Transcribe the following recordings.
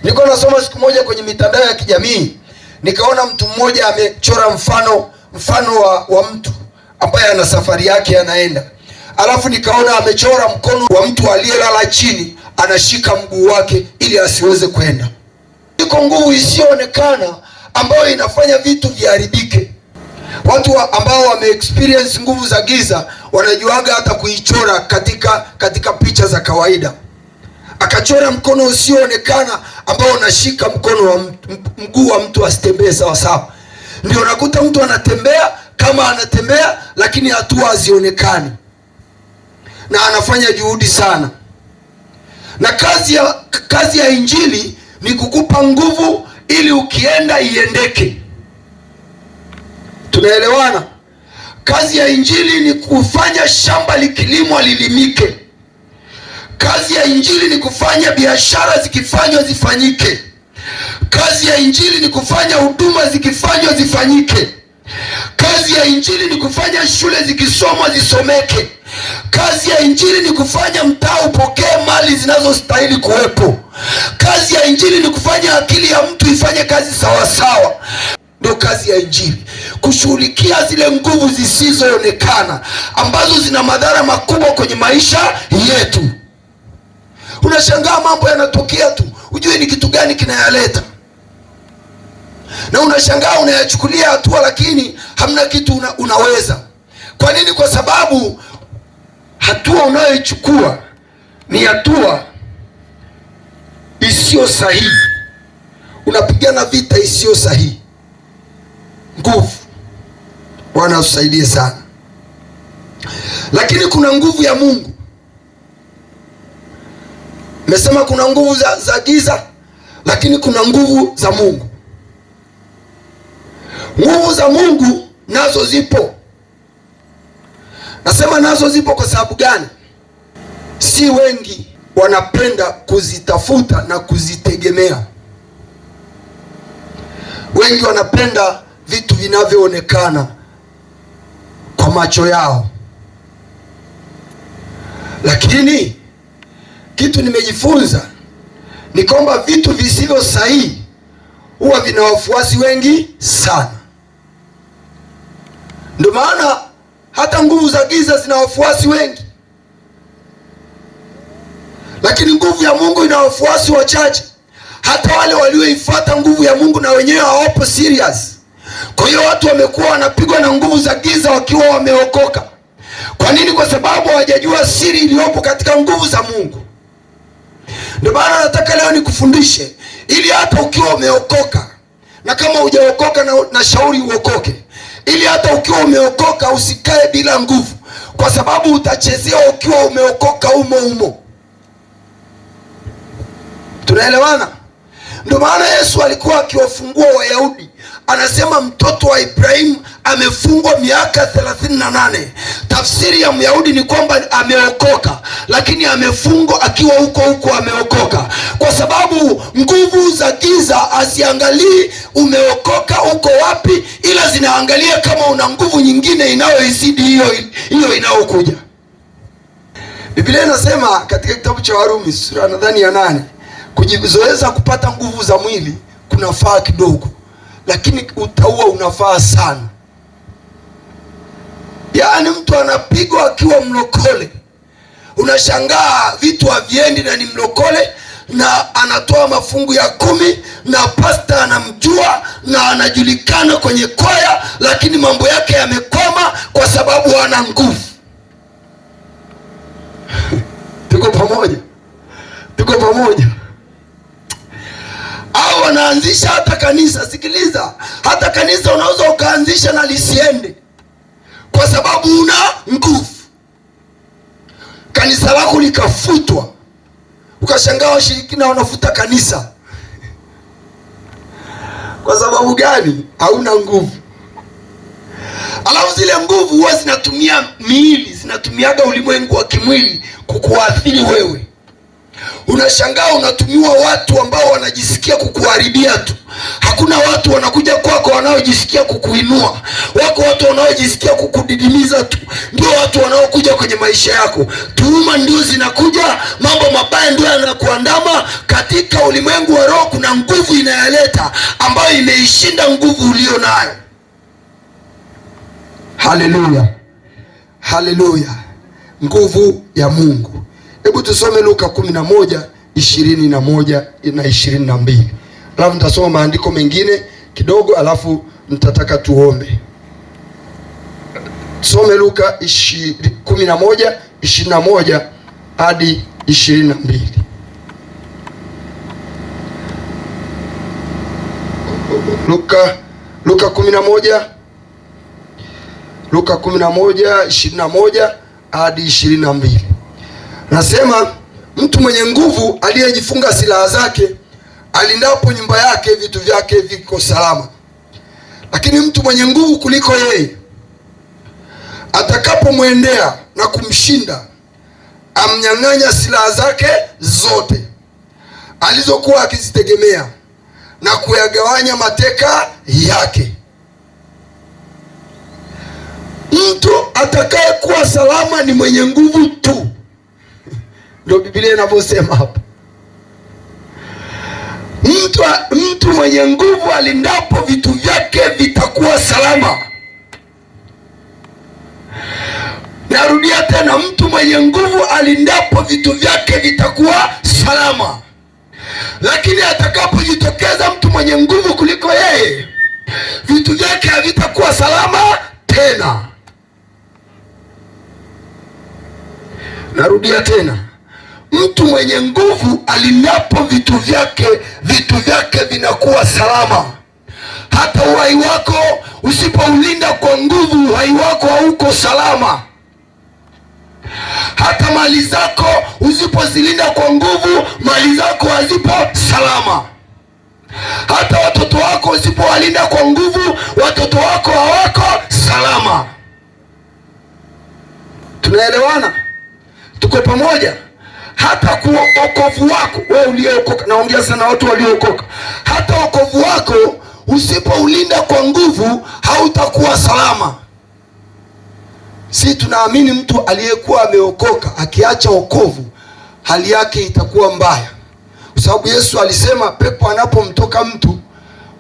Nilikuwa nasoma siku moja kwenye mitandao ya kijamii, nikaona mtu mmoja amechora mfano wa mtu ambaye ana safari yake anaenda. Alafu nikaona amechora mkono wa mtu aliyelala chini, anashika mguu wake ili asiweze kwenda. Iko nguvu isiyoonekana ambayo inafanya vitu viharibike. Watu ambao wame experience nguvu za giza wanajuaga hata kuichora katika picha za kawaida. Akachora mkono usioonekana ambao unashika mkono wa mguu wa mtu asitembee sawa sawa. Ndio unakuta mtu anatembea kama anatembea, lakini hatua hazionekani, na anafanya juhudi sana. Na kazi ya Injili ni kukupa nguvu ili ukienda iendeke. Tunaelewana? Kazi ya Injili ni kufanya shamba likilimwa lilimike. Kazi ya Injili ni kufanya biashara zikifanywa zifanyike. Kazi ya Injili ni kufanya huduma zikifanywa zifanyike. Kazi ya Injili ni kufanya shule zikisomwa zisomeke. Kazi ya Injili ni kufanya mtaa upokee mali zinazostahili kuwepo. Kazi ya Injili ni kufanya akili ya mtu ifanye kazi sawa sawa. Ndio kazi ya Injili, kushughulikia zile nguvu zisizoonekana ambazo zina madhara makubwa kwenye maisha yetu. Unashangaa mambo yanatokea tu, hujui ni kitu gani kinayaleta, na unashangaa unayachukulia hatua, lakini hamna kitu unaweza. Kwa nini? Kwa sababu hatua unayoichukua ni hatua isiyo sahihi. Unapigana vita isiyo sahihi. Nguvu, Bwana usaidie sana. Lakini kuna nguvu ya Mungu. Nimesema kuna nguvu za giza, lakini kuna nguvu za Mungu. Nguvu za Mungu nazo zipo. Nasema nazo zipo kwa sababu gani? Si wengi wanapenda kuzitafuta na kuzitegemea. Wengi wanapenda vitu vinavyoonekana kwa macho yao. Lakini kitu nimejifunza ni kwamba vitu visivyo sahihi huwa vina wafuasi wengi sana. Ndio maana hata nguvu za giza zina wafuasi wengi, lakini nguvu ya Mungu ina wafuasi wachache. Hata wale walioifuata nguvu ya Mungu na wenyewe hawapo serious. Kwa hiyo watu wamekuwa wanapigwa na nguvu za giza wakiwa wameokoka. Kwa nini? Kwa sababu hawajajua siri iliyopo katika nguvu za Mungu. Ndio maana nataka leo nikufundishe, ili hata ukiwa umeokoka, na kama hujaokoka na shauri uokoke, ili hata ukiwa umeokoka usikae bila nguvu, kwa sababu utachezea ukiwa umeokoka umo. Tunaelewana? Ndio maana Yesu alikuwa akiwafungua Wayahudi, anasema mtoto wa Ibrahimu amefungwa miaka 38. Tafsiri ya Myahudi ni kwamba ameokoka, lakini amefungwa akiwa huko ameokoka, kwa sababu nguvu za giza haziangalii umeokoka uko wapi, ila zinaangalia kama una nguvu nyingine inayoizidi hiyo inayokuja. Biblia inasema katika kitabu cha Warumi sura nadhani ya 8, kujizoeza kupata nguvu za mwili kunafaa kidogo, lakini utaua unafaa sana. Yaani mtu anapigwa akiwa mlokole, unashangaa vitu haviendi na ni mlokole, na anatoa mafungu ya 10 na pasta anamjua na anajulikana kwenye kwaya, lakini mambo yake yamekwama kwa sababu hana nguvu. Tuko pamoja? Au wanaanzisha hata kanisa. Sikiliza, hata kanisa unaweza ukaanzisha na lisiende kwa sababu una nguvu. Kanisa lako likafutwa, ukashangaa washirikina wanafuta kanisa. Kwa sababu gani? Hauna nguvu. Alafu zile nguvu huwa zinatumia miili, zinatumiaga ulimwengu wa kimwili kukuathiri wewe. Unashangaa unatumiwa watu ambao wanajisikia kukuharibia tu, Hakuna watu wanakuja kwako wanaojisikia kukuinua. Wako watu wanaojisikia kukudidimiza tu, ndio watu wanaokuja kwenye maisha yako. Tuhuma ndio zinakuja, mambo mabaya ndio yanakuandama. Katika ulimwengu wa roho kuna nguvu inayoleta ambayo imeishinda nguvu ulio nayo. Haleluya, haleluya, nguvu ya Mungu. Hebu tusome Luka 11:21 na 22. Alafu nitasoma maandiko mengine kidogo, alafu nitataka tuombe. Tusome Luka 11:21 hadi 22. Luka 11:21 hadi 22. Nasema, mtu mwenye nguvu aliyejifunga silaha zake alindapo nyumba yake, vitu vyake viko salama. Lakini mtu mwenye nguvu kuliko yeye atakapomwendea na kumshinda, amnyang'anya silaha zake zote alizokuwa akizitegemea na kuyagawanya mateka yake. Mtu atakaye kuwa salama ni mwenye nguvu tu. Ndio Biblia inavyosema hapa. Mtu mwenye nguvu alindapo vitu vyake vitakuwa salama. Narudia tena, mtu mwenye nguvu alindapo vitu vyake vitakuwa salama. Lakini atakapojitokeza mtu mwenye nguvu kuliko yeye, vitu vyake havitakuwa salama tena. Narudia tena, mtu mwenye nguvu alindapo vitu vyake vinakuwa salama. Hata uhai wako usipoulinda kwa nguvu, uhai wako hauko salama. Hata mali zako usipozilinda kwa nguvu, mali zako hazipo salama. Hata watoto wako usipowalinda kwa nguvu, watoto wako hawako salama. Tunaelewana? Tuko pamoja? Hata wokovu wako wewe uliokoka, naongea sana watu waliookoka, hata wokovu wako usipoulinda kwa nguvu hautakuwa salama. Si tunaamini mtu aliyekuwa ameokoka akiacha wokovu hali yake itakuwa mbaya, kwa sababu Yesu alisema pepo anapomtoka mtu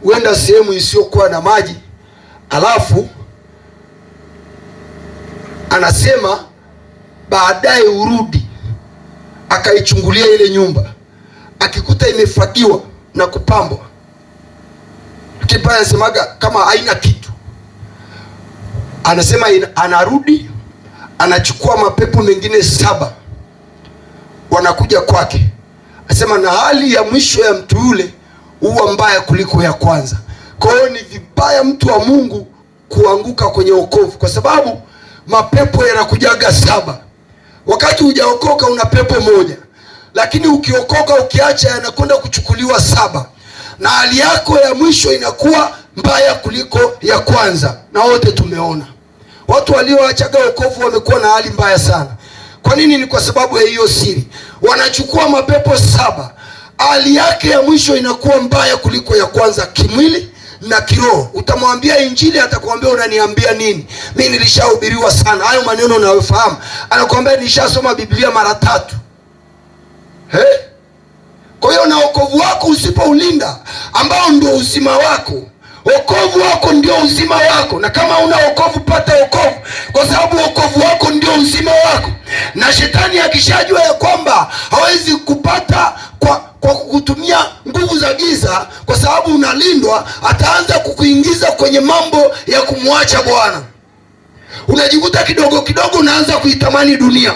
huenda sehemu isiyokuwa na maji, alafu anasema baadaye urudi akaichungulia ile nyumba, akikuta imefagiwa na kupambwa, kipa anasemaga kama haina kitu, anasema anarudi anachukua mapepo mengine 7 wanakuja kwake. Anasema na hali ya mwisho ya mtu yule huwa mbaya kuliko ya kwanza. Kwa hiyo ni vibaya mtu wa Mungu kuanguka kwenye wokovu, kwa sababu mapepo yanakujaga 7. Wakati hujaokoka una pepo moja, lakini ukiokoka ukiacha yanakwenda kuchukuliwa 7, na hali yako ya mwisho inakuwa mbaya kuliko ya kwanza. Na wote tumeona watu walioachaga wokovu wamekuwa na hali mbaya sana. Kwa nini? Ni kwa sababu ya hiyo siri. Wanachukua mapepo 7, hali yake ya mwisho inakuwa mbaya kuliko ya kwanza, kimwili na kiroho. Utamwambia injili, atakwambia unaniambia nini? Mimi nilishahubiriwa sana. Hayo maneno unayofahamu. Anakuambia nilishasoma Biblia mara 3. Kwa hiyo na wokovu wako usipoulinda, ambao ndio uzima wako, wokovu wako ndio uzima wako. Na kama una wokovu, pata wokovu, kwa sababu wokovu wako ndio uzima wako. Na shetani akishajua ya kwamba hawezi kupata kwa kutumia nguvu za giza, kwa sababu unalindwa, ataanza kukuingiza kwenye mambo ya kumwacha Bwana. Unajikuta kidogo kidogo unaanza kuitamani dunia,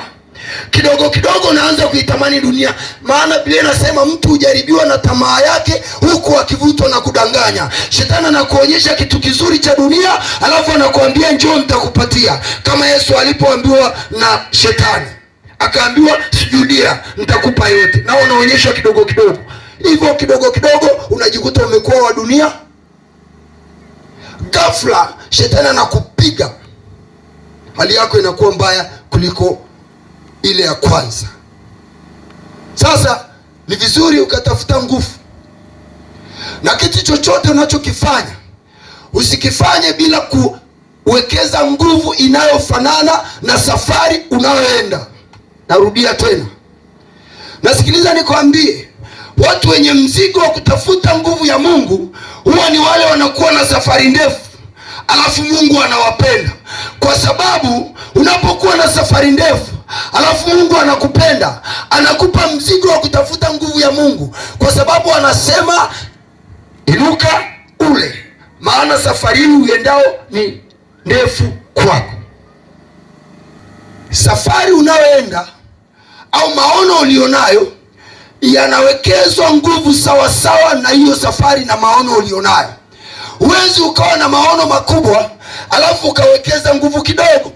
kidogo kidogo unaanza kuitamani dunia. Maana Biblia inasema mtu hujaribiwa na tamaa yake huku akivutwa na kudanganya. Shetani anakuonyesha kitu kizuri cha dunia, alafu anakuambia njoo nitakupatia. Kama Yesu alipoambiwa na shetani, akaambiwa sujudia, nitakupa yote. Na unaonyeshwa kidogo kidogo. Hivyo kidogo kidogo unajikuta umekuwa wa dunia. Ghafla shetani anakupiga, hali yako inakuwa mbaya kuliko ile ya kwanza. Sasa ni vizuri ukatafuta nguvu. Na kitu chochote unachokifanya usikifanye bila kuwekeza nguvu inayofanana na safari unayoenda. Narudia tena, nasikiliza nikwambie, watu wenye mzigo wa kutafuta nguvu ya Mungu huwa ni wale wanakuwa na safari ndefu, alafu Mungu anawapenda. Kwa sababu unapokuwa na safari ndefu alafu Mungu anakupenda, anakupa mzigo wa kutafuta nguvu ya Mungu, kwa sababu anasema inuka ule, maana safari hii uendao ni ndefu kwako. Safari unayoenda au maono ulionayo yanawekezwa nguvu sawa sawa na hiyo safari na maono ulionayo. Huwezi ukawa na maono makubwa alafu ukawekeza nguvu kidogo.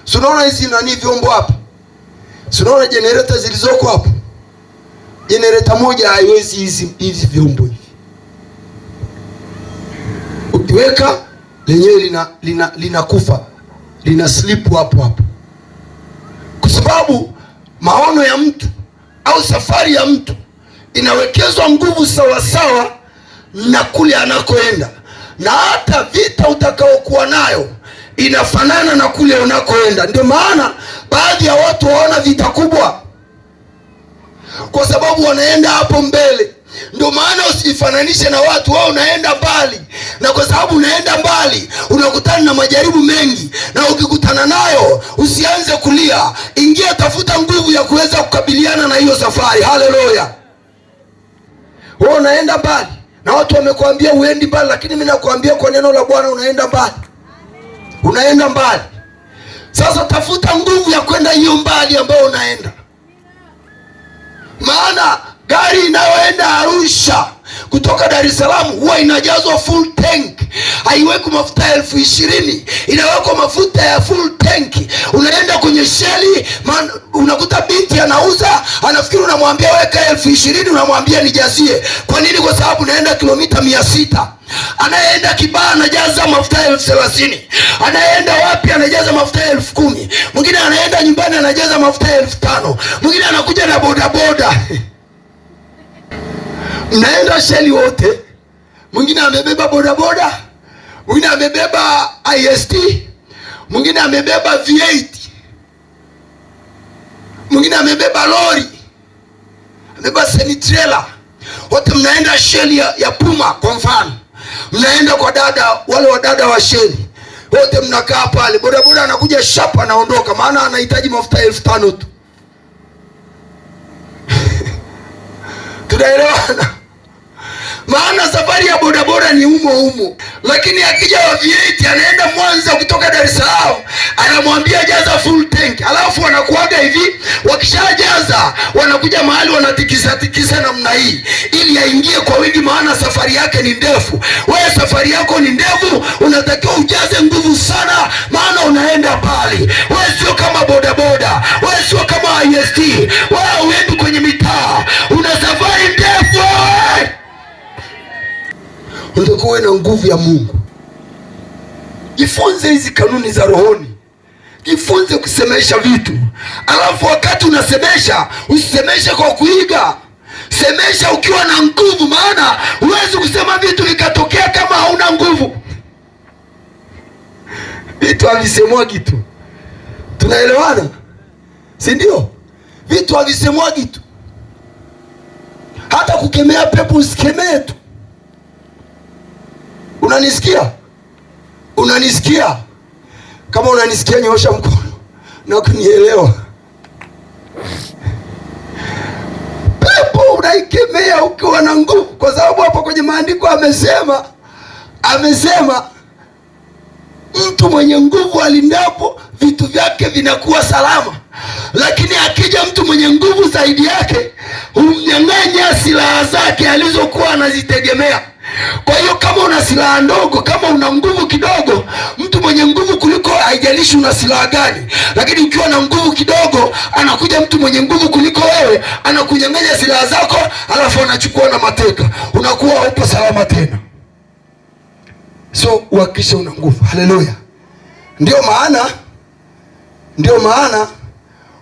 Si unaona hizi nani vyombo hapa? Si unaona generator zilizoko hapa? Generator moja haiwezi hizi vyombo hivi. Ukiweka lenyewe linakufa, lina slip hapo hapo. Kwa sababu maono ya mtu au safari ya mtu inawekezwa nguvu sawa sawa na kule anakoenda, na hata vita utakaokuwa nayo inafanana na kule unakoenda. Ndio maana baadhi ya watu waona vita kubwa, kwa sababu wanaenda hapo mbele. Ndio maana usijifananishe na watu, wao unaenda mbali, na kwa sababu unaenda mbali unakutana na majaribu mengi, na ukikutana nayo usianze kulia. Ingia, tafuta nguvu ya kuweza kukabiliana na hiyo safari. Haleluya! Wewe unaenda mbali na watu wamekwambia uendi mbali, lakini mimi nakwambia kwa neno la Bwana unaenda mbali. Unaenda mbali. Sasa tafuta nguvu ya kwenda hiyo mbali ambayo unaenda. Maana gari inayoenda Arusha kutoka Dar es Salaam huwa inajazwa full tank. Haiweki mafuta ya 20,000, inawekwa mafuta ya full tank. Unaenda kwenye sheli, unakuta binti anauza, anafikiri unamwambia weka 20,000, unamwambia nijazie. Kwa nini? Kwa sababu unaenda kilomita 600. Anayeenda Kibaha anajaza mafuta ya 30,000. Anayeenda wapi anajaza mafuta ya 10,000. Mwingine anaenda nyumbani anajaza mafuta ya 5,000. Mwingine anakuja na bodaboda. Mnaenda sheli wote, mwingine amebeba bodaboda, mwingine amebeba IST, mwingine amebeba V8, mwingine amebeba lori, amebeba semi trailer. Wote mnaenda sheli ya Puma kwa mfano. Mnaenda kwa dada, wale wadada wa sheli. Wote mnakaa pale, bodaboda anakuja shapa anaondoka, maana anahitaji mafuta ya 5,000 tu. Tunaelewana? Maana safari ya bodaboda ni umo. Lakini akija wa V8 anaenda Mwanza kutoka Dar es Salaam, anamwambia jaza full tank. Alafu wanakuaga hivi, wakishajaza wanakuja mahali wanatikisa namna hii ili aingie kwa wingi, maana safari yake ni ndefu. Wewe safari yako ni ndefu, unatakiwa ujaze nguvu sana, maana unaenda mbali. Wewe sio kama bodaboda, wewe sio kama IST, wewe uendi kwenye mitaa, una safari ndefu. Unatakiwa na nguvu ya Mungu. Jifunze hizi kanuni za rohoni. Jifunze kusemesha vitu. Alafu wakati unasemesha, usisemeshe kwa kuiga. Semesha ukiwa na nguvu, maana huwezi kusema vitu vikatokea kama hauna nguvu. Vitu havisemwagi tu. Tunaelewana? Si ndio? Vitu havisemwagi tu. Hata kukemea pepo usikemee tu. Unanisikia? Unanisikia? Kama unanisikia nyosha mkono na kunielewa. Pepo unaikemea ukiwa na nguvu, kwa sababu hapo kwenye maandiko amesema mtu mwenye nguvu alindapo vitu vyake vinakuwa salama. Lakini akija mtu mwenye nguvu zaidi yake, humnyang'anya silaha zake alizokuwa anazitegemea. Kwa hiyo kama una silaha ndogo, kama una nguvu kidogo, mtu mwenye nguvu kuliko, haijalishi una silaha gani, lakini ukiwa na nguvu kidogo, anakuja mtu mwenye nguvu kuliko wewe, anakunyang'anya silaha zako, alafu anachukua na mateka, unakuwa upo salama tena. So uhakikishe una nguvu. Haleluya! Ndio maana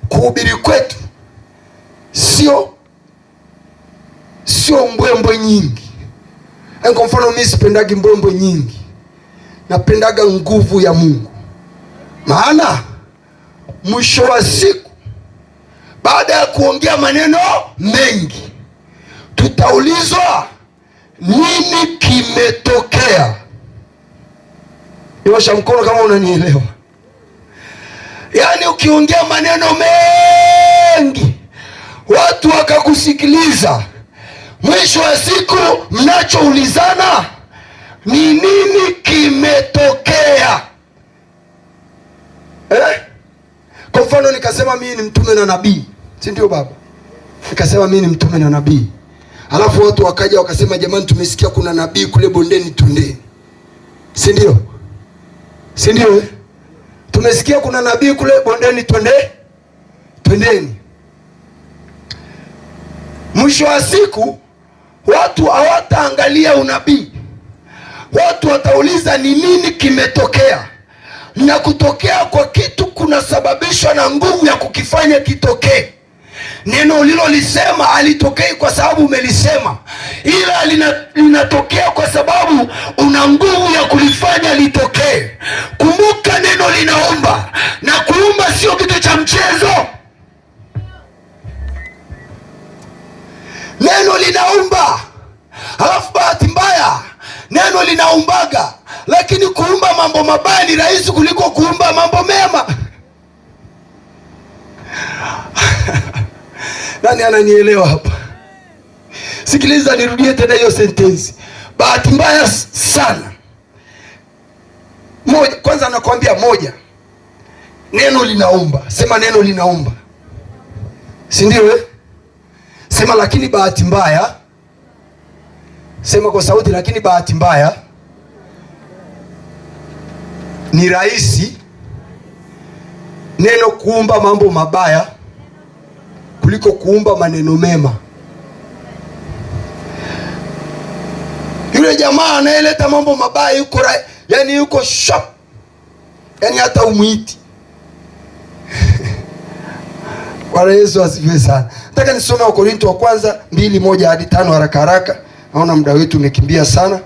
kuhubiri kwetu sio mbwembwe nyingi. Kwa mfano mimi sipendagi mbwembwe nyingi, napendaga nguvu ya Mungu. Maana mwisho wa siku, baada ya kuongea maneno mengi, tutaulizwa nini kimetokea. Nyosha mkono kama unanielewa. Yaani ukiongea maneno mengi, watu wakakusikiliza, mwisho wa siku mnachoulizana ni nini kimetokea. Kwa mfano nikasema mimi ni mtume na nabii, si ndio baba? Nikasema mimi ni mtume na nabii, alafu watu wakaja wakasema, jamani, tumesikia kuna nabii kule bondeni, twendeni. Si ndio? Si ndio? Tumesikia kuna nabii kule bondeni, twendeni. Mwisho wa siku watu hawataangalia unabii, watu watauliza ni nini kimetokea. Na kutokea kwa kitu kunasababishwa na nguvu ya kukifanya kitokee. Neno ulilolisema alitokei kwa sababu umelisema, ila linatokea kwa sababu una nguvu ya kulifanya litokee. Kumbuka neno linaumba, na kuumba sio kitu cha mchezo. Neno linaumba, halafu bahati mbaya neno linaumbaga, lakini kuumba mambo mabaya ni rahisi kuliko kuumba mambo mema. Nani ananielewa hapa? Sikiliza, nirudie tena hiyo sentensi. Bahati mbaya sana. Moja, kwanza nakwambia moja, neno linaumba. Sema neno linaumba, si ndio? Sema lakini bahati mbaya. Sema kwa sauti, lakini bahati mbaya ni rahisi neno kuumba mambo mabaya kuliko kuumba maneno mema. Yule jamaa anayeleta mambo mabaya yuko yani yuko sharp, yani hata umuiti. Bwana Yesu asifiwe sana. Nataka nisome Wakorintho wa kwanza 2:1 hadi 5 haraka haraka. Naona muda wetu umekimbia sana.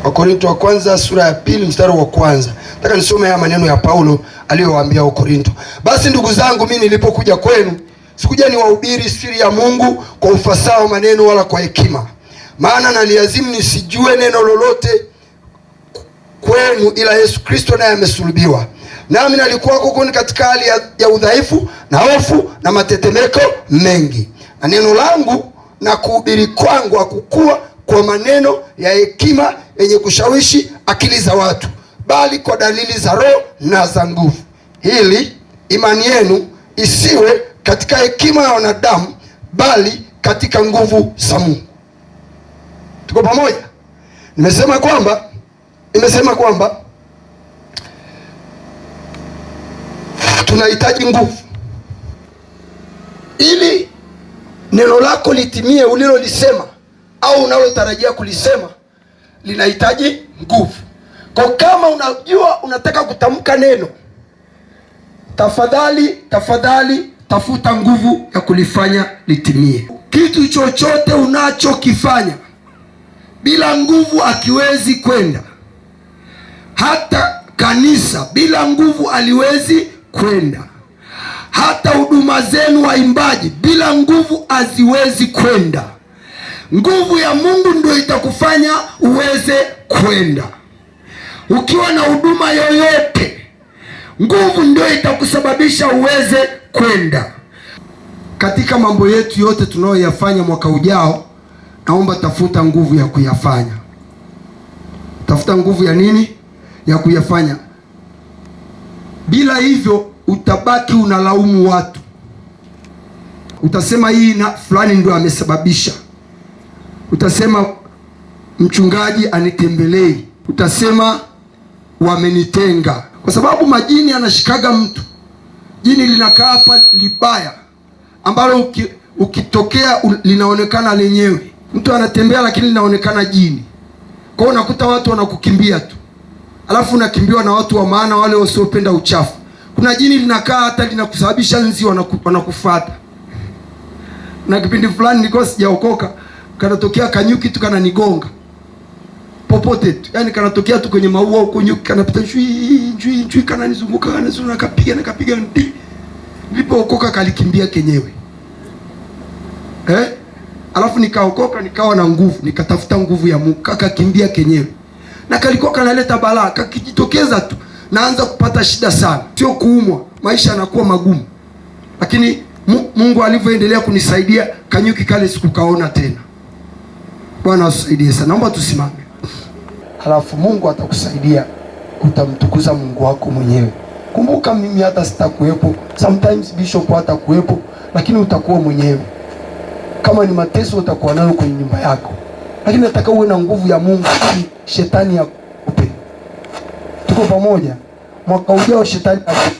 Wakorintho wa kwanza sura ya 2 mstari wa kwanza. Nataka nisome haya maneno ya Paulo aliyowaambia Wakorintho. Basi ndugu zangu, mimi nilipokuja kwenu sikuja niwahubiri siri ya Mungu kwa ufasaha wa maneno wala kwa hekima, maana naliazimu nisijue neno lolote kwenu ila Yesu Kristo naye amesulubiwa. Nami nalikuwa huko katika hali ya udhaifu na hofu na matetemeko mengi, na neno langu na kuhubiri kwangu hakukua kwa maneno ya hekima yenye kushawishi akili za watu, bali kwa dalili za Roho na za nguvu, ili imani yenu isiwe katika hekima ya wanadamu, bali katika nguvu za Mungu. Tuko pamoja? Nimesema kwamba tunahitaji nguvu ili neno lako litimie. Ulilolisema au unalotarajia kulisema linahitaji nguvu. Kwa kama unajua unataka kutamka neno, tafadhali tafuta nguvu ya kulifanya litimie. Kitu chochote unachokifanya bila nguvu hakiwezi kwenda. Hata kanisa bila nguvu haliwezi kwenda. Hata huduma zenu waimbaji bila nguvu haziwezi kwenda. Nguvu ya Mungu ndio itakufanya uweze kwenda. Ukiwa na huduma yoyote, nguvu ndio itakusababisha uweze kwenda. Katika mambo yetu yote tunayoyafanya mwaka ujao, naomba tafuta nguvu ya kuyafanya. Tafuta nguvu ya nini? Ya kuyafanya. Bila hivyo utabaki unalaumu watu. Utasema hii na fulani ndio amesababisha. Utasema mchungaji anitembelei. Utasema wamenitenga. Kwa sababu majini anashikaga mtu. Jini linakaa hapa libaya, ambalo ukitokea linaonekana lenyewe. Mtu anatembea lakini linaonekana jini. Kwa hiyo unakuta watu wanakukimbia tu. alafu unakimbiwa na watu wa maana, wale wasiopenda uchafu. Kuna jini linakaa hata linakusababisha nzi wanakufuata. Na kipindi fulani nilikuwa sijaokoka, kanatokea kanyuki tu kananigonga popote tu, yani kanatokea tu kwenye maua huko, nyuki kanapita chui kananizunguka, nakapiga ndi. Nilipookoka kalikimbia kenyewe. Alafu nikaokoka, nikawa na nguvu, nikatafuta nguvu ya Mungu, kakakimbia kenyewe. Na kalikuwa kanaleta balaa, kakijitokeza tu naanza kupata shida sana, sio kuumwa, maisha yanakuwa magumu. Lakini Mungu alivyoendelea kunisaidia, kanyuki kale sikukaona tena. Bwana atusaidie sana. Naomba tusimame. Halafu Mungu atakusaidia, utamtukuza Mungu wako mwenyewe. Kumbuka mimi hata sitakuwepo, sometimes bishop hatakuwepo, lakini utakuwa mwenyewe. Kama ni mateso utakuwa nayo kwenye nyumba yako, lakini nataka uwe na nguvu ya Mungu ili shetani akupe. Tuko pamoja? Mwaka ujao shetani akupe.